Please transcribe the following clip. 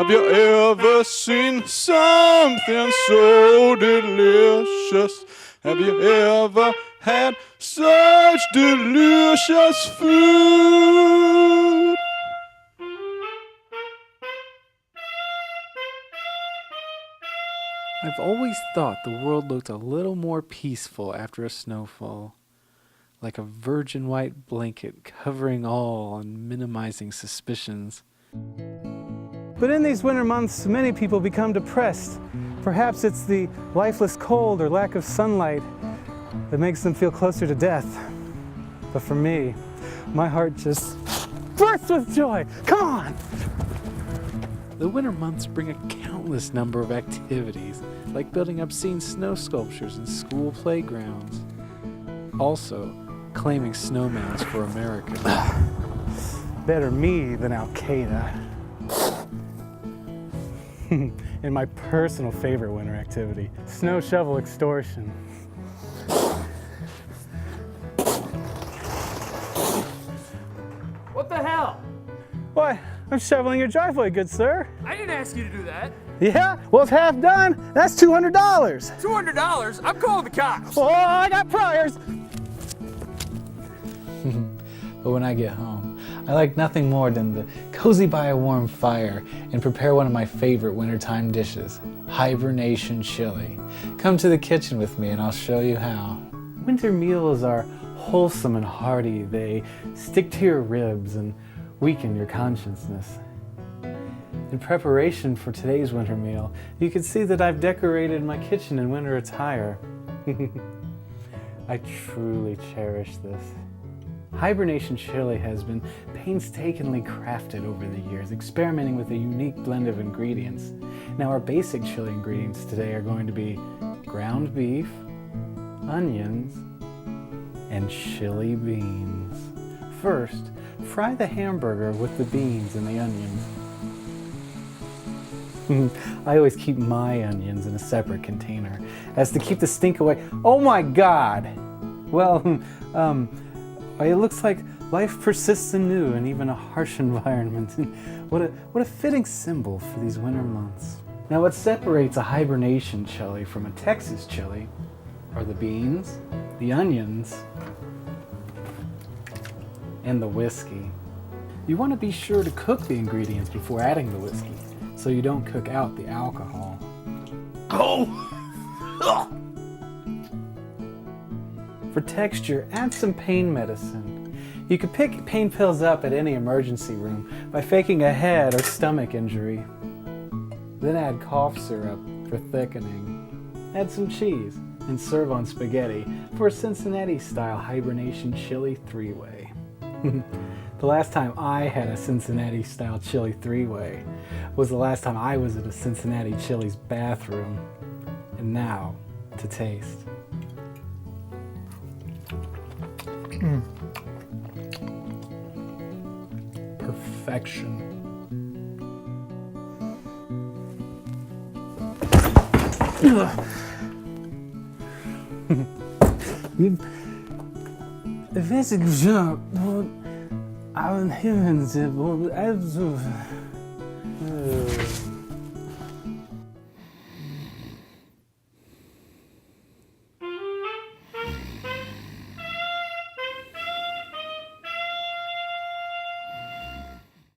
Have you ever seen something so delicious? Have you ever had such delicious food? I've always thought the world looked a little more peaceful after a snowfall, like a virgin white blanket covering all and minimizing suspicions. But in these winter months, many people become depressed. Perhaps it's the lifeless cold or lack of sunlight that makes them feel closer to death. But for me, my heart just bursts with joy. Come on! The winter months bring a countless number of activities, like building obscene snow sculptures in school playgrounds. Also, claiming snowmounds for America. Better me than Al-Qaeda. And my personal favorite winter activity, snow shovel extortion. What the hell? What? I'm shoveling your driveway, good sir. I didn't ask you to do that. Yeah? Well, it's half done. That's $200. $200? I'm calling the cops. Oh, I got priors. But when I get home, I like nothing more than to cozy by a warm fire and prepare one of my favorite wintertime dishes, Hibernation Chili. Come to the kitchen with me and I'll show you how. Winter meals are wholesome and hearty. They stick to your ribs and weaken your consciousness. In preparation for today's winter meal, you can see that I've decorated my kitchen in winter attire. I truly cherish this. Hibernation Chili has been painstakingly crafted over the years, experimenting with a unique blend of ingredients. Now, our basic chili ingredients today are going to be ground beef, onions, and chili beans. First, fry the hamburger with the beans and the onions. I always keep my onions in a separate container, as to keep the stink away. Oh my God! Well, it looks like life persists anew in even a harsh environment. What a fitting symbol for these winter months. Now, what separates a hibernation chili from a Texas chili are the beans, the onions, and the whiskey. You want to be sure to cook the ingredients before adding the whiskey, so you don't cook out the alcohol. For texture, add some pain medicine. You could pick pain pills up at any emergency room by faking a head or stomach injury. Then add cough syrup for thickening. Add some cheese and serve on spaghetti for a Cincinnati-style hibernation chili three-way. The last time I had a Cincinnati-style chili three-way was the last time I was at a Cincinnati Chili's bathroom. And now, to taste. Perfection. That's a good job. I was hearing it.